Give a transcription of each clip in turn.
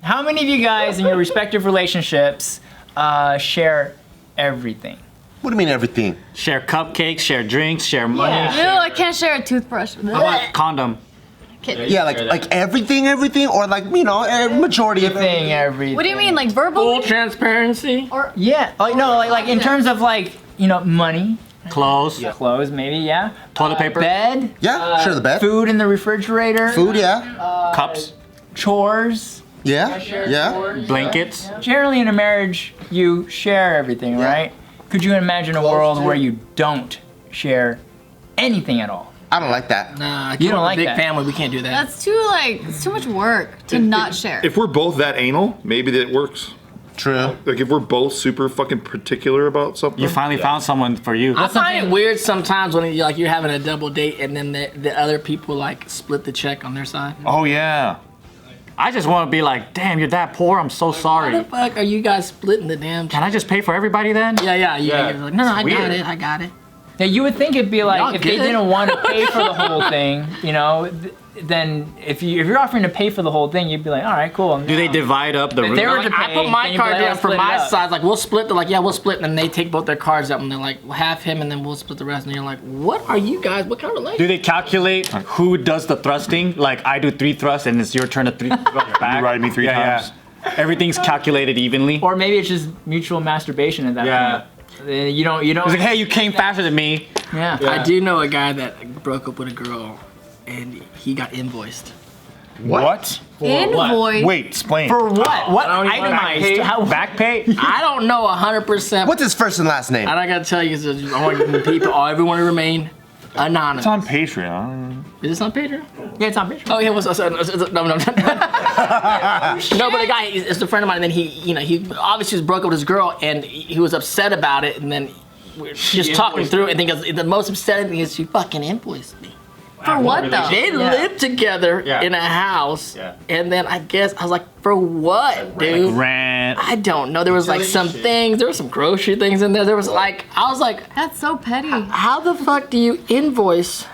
How many of you guys in your respective relationships share everything? What do you mean everything? Share cupcakes, share drinks, share money. Yeah. Ew, I can't share a toothbrush. How about condom? Yeah, like everything, or like a majority of Everything, everything. What do you mean, like verbal? Full transparency. Or Yeah, like in terms of money, Clothes. clothes, maybe, yeah. Toilet paper. Bed. Yeah, sure, the bed. Food in the refrigerator. Food, yeah. Cups. Chores. Yeah. Blankets. Generally, in a marriage, you share everything, right? Could you imagine a world where you don't share anything at all? I don't like that. Nah, You don't like big that. family. We can't do that. that's it's too much work to not share. If we're both that anal, maybe that works. True. Like if we're both super fucking particular about something. You finally found someone for you. I find it weird sometimes when you're having a double date and then the other people like split the check on their side. Oh yeah. I just want to be like, damn, you're that poor. I'm so Why the sorry. fuck are you guys splitting the damn check? Can I just pay for everybody then? Yeah. You're like, no, I weird. got it. Now, you would think it'd be like Y'all if they good? didn't want to pay for the whole thing, then if you're offering to pay for the whole thing, you'd be like, all right, cool. Do they divide up the If room? they were Like, to I pay, put then my you'd be card like, down let's for split it my up. side. Like, we'll split. They're like, yeah, we'll split. And then they take both their cards out and they're like, well, half him and then we'll split the rest. And you're like, what are you guys? What kind of Do relationship? they calculate who does the thrusting? Like I do 3 thrusts and it's your turn to 3 thrust back. You ride me 3 times. Yeah. Everything's calculated evenly. Or maybe it's just mutual masturbation at that Yeah. point. You don't. It's like, hey, you came faster than me. Yeah. I do know a guy that broke up with a girl and he got invoiced. What? Invoice. Wait, explain. For what? What don't even itemized? How, Back pay? I don't know 100%. What's his first and last name? And I gotta tell you, I want people, everyone to remain anonymous. It's on Patreon. Is this on Patreon? Yeah, it's on picture. Oh yeah, no. No, but a guy, it's a friend of mine, and then he obviously was broke up with his girl, and he was upset about it, and then we're just talking through it, and he goes, the most upsetting thing is she fucking invoiced me. For what though? They lived together in a house, and then I guess I was like, for what, dude? Rent. I don't know. There was like some things. There were some grocery things in there. There was like, I was like, That's so petty. how the fuck do you invoice?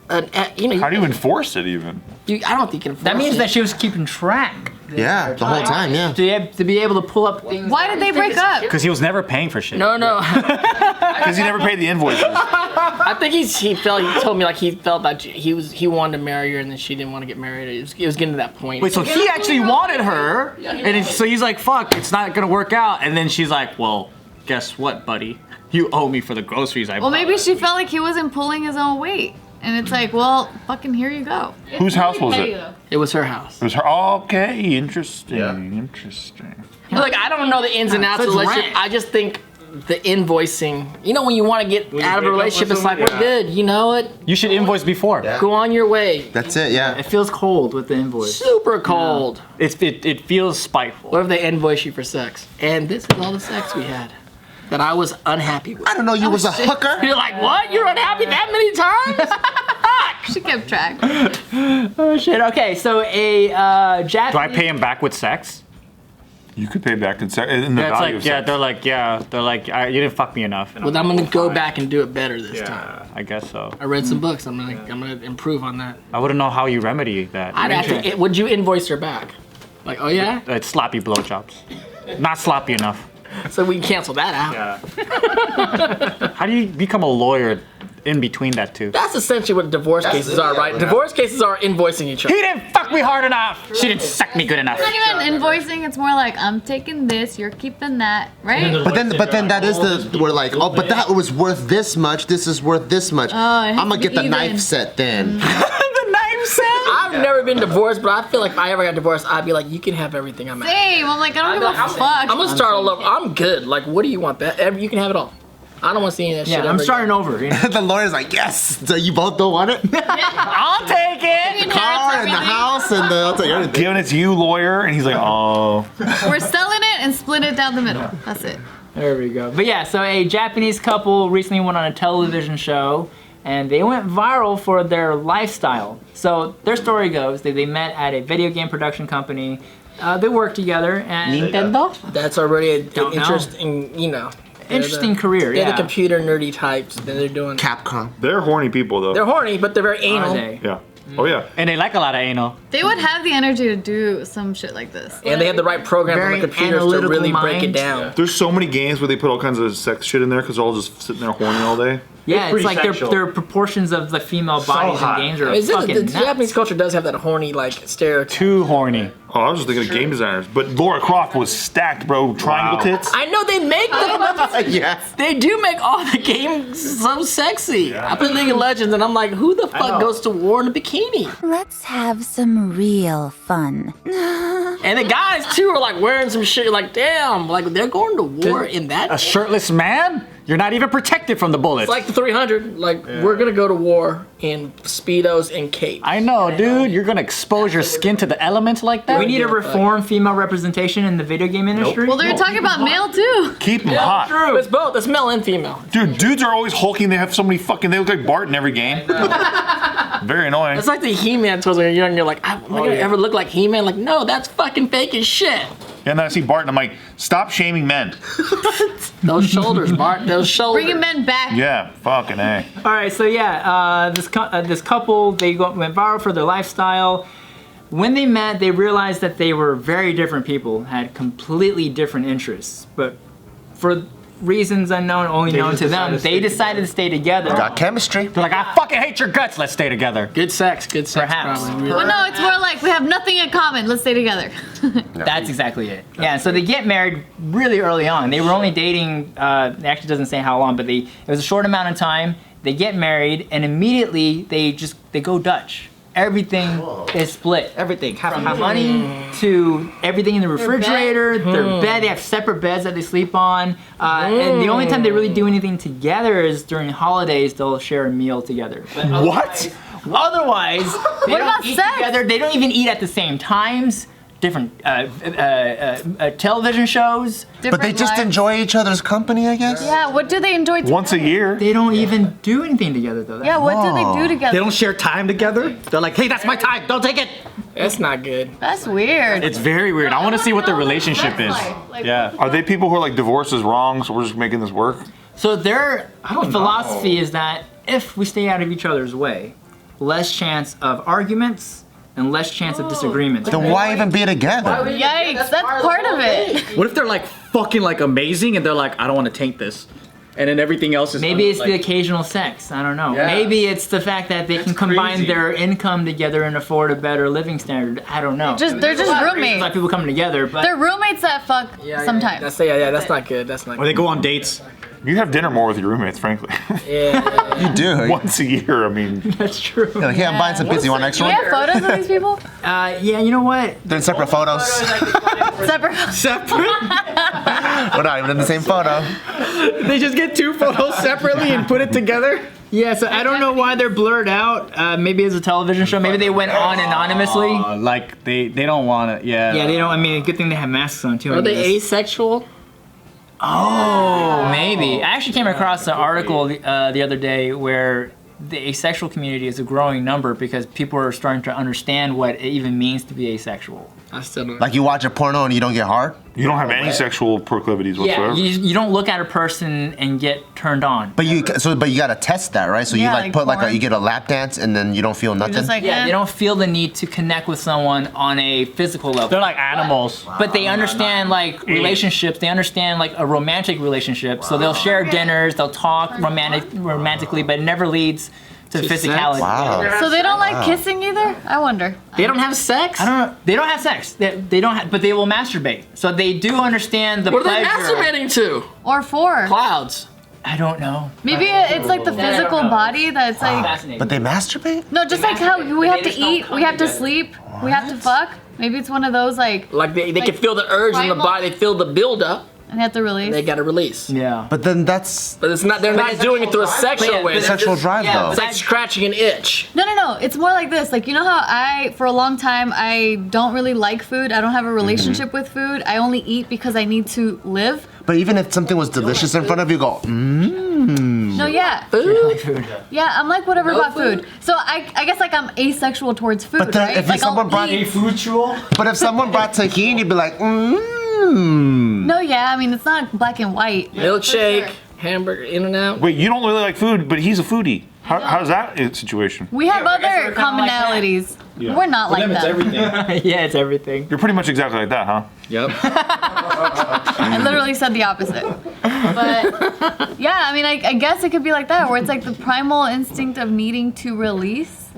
How do you enforce it even? I don't think you can. That means enforce that it. she was keeping track. Yeah, the whole time, yeah. To be able to pull up things. Why did they break up? Because he was never paying for shit. No. Because he never paid the invoices. I think he told me like he felt that he wanted to marry her and then she didn't want to get married. It was getting to that point. Wait, so he actually wanted her, and so he's like, fuck, it's not gonna work out. And then she's like, well, guess what, buddy? You owe me for the groceries I bought. Well, maybe she felt like he wasn't pulling his own weight. And it's like, well, fucking here you go. Whose house was it? It was her house. It was her. Okay, interesting. Like I don't know the ins and outs of the relationship. I just think the invoicing. You know, when you want to get out of a relationship, it's like we're good. You know what? You should invoice before. Go on your way. That's it, yeah. It feels cold with the invoice. Super cold. It feels spiteful. What if they invoice you for sex? And this is all the sex we had that I was unhappy with. I don't know, you was a hooker? You're like, what? You're unhappy that many times? She kept track. Oh shit. Okay, so a Japanese. Do I pay him back with sex? You could pay back in the Yeah, it's value like, of yeah, sex. they're like, you didn't fuck me enough. Well, I'm gonna go back and do it better this time. I guess so. I read some books. I'm gonna improve on that. I wouldn't know how you remedy that. I'd have to. Would you invoice her back? Like, oh yeah. It's sloppy blowjobs. Not sloppy enough. So we can cancel that out. How do you become a lawyer in between that two? That's essentially what divorce cases are, right? Divorce cases are invoicing each other. He didn't fuck me hard enough. She didn't suck me good enough. It's not even invoicing. It's more like, I'm taking this, you're keeping that, right? But then that is we're like, oh, but that was worth this much, this is worth this much. it has I'm gonna to get be the even. knife set then. The knife set. I've never been divorced, but I feel like if I ever got divorced, I'd be like, you can have everything. I'm at. Same. I'm like, I don't give a fuck. I'm gonna start all over. I'm good. Like, what do you want? You can have it all. I don't want to see any of that shit. Yeah, I'm ever starting again. over. You know? The lawyer's like, yes! So you both don't want it? I'll take it. Inherits Car and the everything. house and I'll take everything. Giving it to you, lawyer, and he's like, oh. We're selling it and split it down the middle. That's it. There we go. But yeah, so a Japanese couple recently went on a television show and they went viral for their lifestyle. So their story goes that they met at a video game production company. They worked together and Nintendo? That's already an Don't know. interesting, interesting career. They're Yeah. the computer nerdy types that they're doing. Capcom. They're horny people, though. They're horny, but they're very Are anal. they? Yeah. Oh yeah. And they like a lot of anal. They would have the energy to do some shit like this. And they have the right programs on Very the computers to analytical really break it mind. down. There's so many games where they put all kinds of sex shit in there because they're all just sitting there horny all day. Yeah, it's pretty like sexual. their proportions of the female bodies in hot. games are Is it, fucking the nuts. Japanese culture does have that horny like stereotype. Too horny. Oh, I was just thinking of game designers. But Laura Croft was stacked, bro. Triangle Wow. tits. I know they make them. Yes. They do make all the games so sexy. I play League of Legends and I'm like, who the fuck goes to war in a bikini? Let's have some real fun. And the guys too are like wearing some shit. You're like, damn, like they're going to war in that. A shirtless man? You're not even protected from the bullets. It's like the 300. Like we're gonna go to war in speedos and capes. I know, dude. You're gonna expose your skin to the elements like that? We need to reform female representation in the video game industry. Well, they're talking about male too. Keep them hot. True. It's both. It's male and female. Dude, dudes are always hulking. They have so many fucking. They look like Bart in every game. Very annoying. It's like the He-Man toys when you're young. You're like, am I gonna ever look like He-Man? Like, no, that's fucking fake as shit. And then I see Bart and I'm like, stop shaming men. Those shoulders, Bart. Those shoulders. Bringing men back. Yeah, fucking A. All right, so yeah, this couple went viral for their lifestyle. When they met, they realized that they were very different people, had completely different interests, but for reasons unknown, only known to them, they decided to stay together. Got chemistry. They're like, I fucking hate your guts. Let's stay together. Good sex. Perhaps. Probably. But no, it's more like we have nothing in common. Let's stay together. That's exactly it. Yeah, so they get married really early on. They were only dating, it actually doesn't say how long, but it was a short amount of time. They get married, and immediately they go Dutch. Everything is split. Everything. From money to everything in the refrigerator, their bed. They have separate beds that they sleep on. And the only time they really do anything together is during holidays. They'll share a meal together. But What? otherwise, they What don't about eat sex? together. They don't even eat at the same times. Different television shows. But they just enjoy each other's company, I guess. Yeah, what do they enjoy together? Once a year. They don't even do anything together though. Yeah, what do they do together? They don't share time together? They're like, hey, that's my time. Don't take it. That's not good. That's weird. It's very weird. I want to see what their relationship is. Yeah. Are they people who are like divorce is wrong, so we're just making this work? So their philosophy is that if we stay out of each other's way, less chance of arguments and less chance of disagreements. Then why even be together? Yikes, that's part of it. What if they're like fucking like amazing and they're like, I don't want to taint this. And then everything else is Maybe it's like, the occasional sex. I don't know. Yeah. Maybe it's the fact that they can combine crazy. their income together and afford a better living standard. I don't know. They're just a lot roommates. of people coming together, but They're roommates that fuck sometimes. That's not good. That's not Or they good. go on dates. You have dinner more with your roommates, frankly. Yeah. You do. Once a year, I mean. that's true. You're like, hey, I'm buying some pizza. You want an extra Do you one? have photos of these people? Yeah, you know what? They're in separate photos. Separate. We're not even in the same photo. They just get two photos separately and put it together. Yeah, so I don't know why they're blurred out. Maybe it's a television show. Maybe they went on anonymously. Like they don't want to. Yeah. Yeah, they don't. I mean, good thing they have masks on too. I Are they guess. asexual? Oh, maybe. I actually came across an article the other day where the asexual community is a growing number because people are starting to understand what it even means to be asexual. I still don't. Like you watch a porno and you don't get hard? You don't have any sexual proclivities Yeah, whatsoever. you don't look at a person and get turned on. But you gotta test that, right? So you Yeah, like like put like porn. you get a lap dance and then you don't feel nothing. Just like, Yeah, eh. they don't feel the need to connect with someone on a physical level. They're like animals. But they understand like relationships. They understand like a romantic relationship. So they'll share dinners. They'll talk romantically, but it never leads to physicality. Wow. So they don't like kissing either? I wonder. They don't have sex? I don't know. They don't have sex. They don't. But they will masturbate. So they do understand the What are they pleasure. masturbating to? Or four. Clouds. I don't know. Maybe it's like the physical body that's like, Fascinating. But they masturbate? no, just like how we have to eat, we have to sleep, we have to fuck. Maybe it's one of those like, Like they can feel the urge in the primal- body. They feel the buildup. and have to release. They gotta release. Yeah. But then that's But it's not. They're not doing it through a sexual way. sexual drive yeah, though. It's like scratching an itch. No. It's more like this. Like, you know how for a long time, I don't really like food. I don't have a relationship with food. I only eat because I need to live. But even if something was delicious in front of you, go, No, yeah. Food? Yeah, I'm like whatever about food. So I guess like I'm asexual towards food, But then right? if like someone I'll brought eat. But if someone brought tahini, you'd be like, No, yeah, I mean, it's not black and white. Milkshake, hamburger, In-N-Out. Wait, you don't really like food, but he's a foodie. How's that situation? We have I guess other we're kinda like that. commonalities. We're not like that. Yeah, it's everything. You're pretty much exactly like that, huh? Yep. I literally said the opposite. But yeah, I mean, I guess it could be like that, where it's like the primal instinct of needing to release.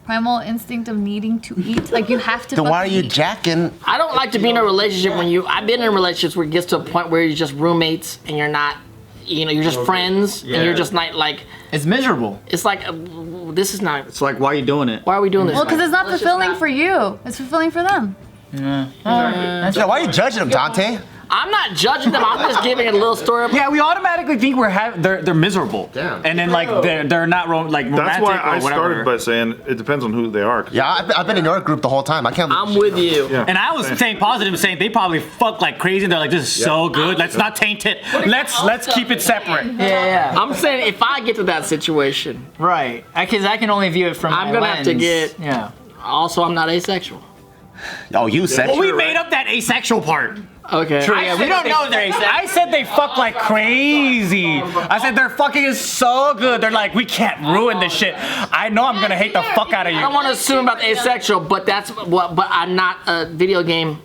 Primal instinct of needing to eat. Like you have to. Then why are fucking you eat. jacking? I don't like to be in a relationship when you. I've been in relationships where it gets to a point where you're just roommates and you're not. You know, you're just friends and you're just not like. It's miserable. It's like this is not. It's like, why are you doing it? Why are we doing this? Well, because it's not fulfilling for you. It's fulfilling for them. Yeah, why are you judging him, Dante? I'm not judging them. I'm just giving it a little story. Yeah, we automatically think they're miserable. Damn. And then like they're not romantic That's why I or whatever. started by saying it depends on who they are. 'cause- Yeah, I've been in your group the whole time. I can't. I'm with you. Yeah. And I was saying positive, saying they probably fuck like crazy. And they're like, this is so good. Let's not taint it. Let's keep it separate. Yeah. I'm saying if I get to that situation, Right. Because I can only view it from I'm my gonna have to lens. get- Yeah. also I'm not asexual. Oh, you sexual? Well, we made up that asexual part. Okay. Yeah, we don't know they're asexual. I said they fuck like crazy. I said their fucking is so good. They're like, we can't ruin this shit. I know I'm gonna hate the fuck out of I don't you. want to assume about the asexual, but that's what. But I'm not a video game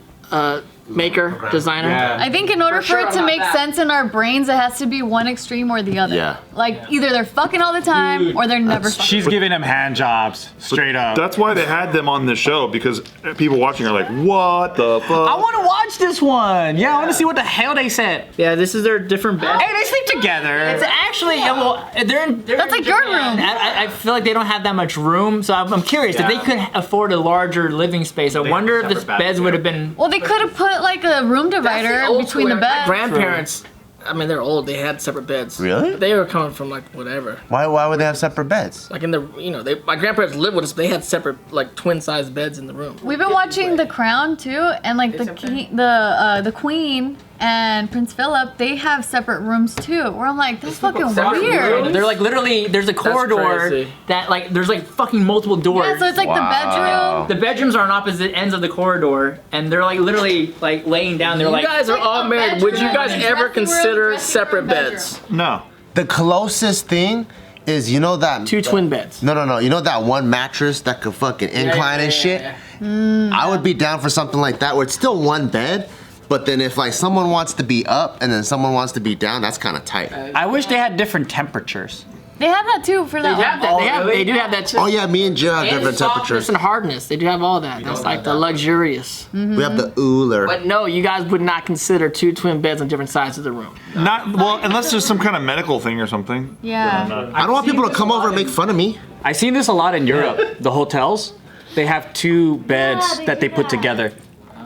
maker, designer. I think in order for, sure it I'm to not make that. sense in our brains, it has to be one extreme or the other. Yeah. Like either they're fucking all the time or they're never fucking. She's giving him hand jobs, straight up. That's why they had them on the show, because people watching are like, what the fuck? I want to watch this one. Yeah, I want to see what the hell they said. Yeah, this is their different bed. Hey, they sleep together. It's actually, well, they're That's in like your Japan. room. I feel like they don't have that much room, so I'm curious if they could afford a larger living space. I wonder if the beds would have been. Well, they could have put like a room divider Old between the school. My beds. grandparents. I mean, they're old. They had separate beds. Really? They were coming from like whatever. Why would they have separate beds? Like in the, my grandparents lived with us. They had separate like twin-sized beds in the room. We've been watching The Crown too, and like the Queen and Prince Philip, they have separate rooms too. Where I'm like, that's fucking separate weird. rooms? They're like literally, there's a corridor crazy. that like, there's like fucking multiple doors. Yeah, so it's like the bedroom. The bedrooms are on opposite ends of the corridor, and they're like literally like laying down. They're You like, guys are all married. Would you guys bedroom, ever dressing room, consider dressing separate room, beds? No. The closest thing is, you know that. Two twin beds. No. You know that one mattress that could fucking incline and shit? I would be down for something like that where it's still one bed, but then if like someone wants to be up and then someone wants to be down, that's kind of tight. I wish they had different temperatures. They have that too for that. They have that. They do have that too. Oh yeah, me and Jill have And different softness temperatures. and hardness. They do have all that. That's like the luxurious. We have the Ooler. But no, you guys would not consider two twin beds on different sides of the room. Not well, unless there's some kind of medical thing or something. Yeah. I don't want people to come over and make fun of me. I've seen this a lot in Europe. The hotels, they have two beds they that do they put that. together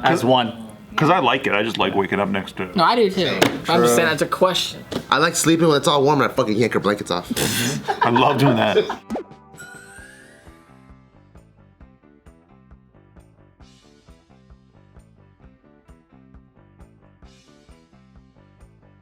as one. Because I like it. I just like waking up next to it. No, I do too. I'm just saying that's a question. I like sleeping when it's all warm and I fucking yank her blankets off. I love doing that.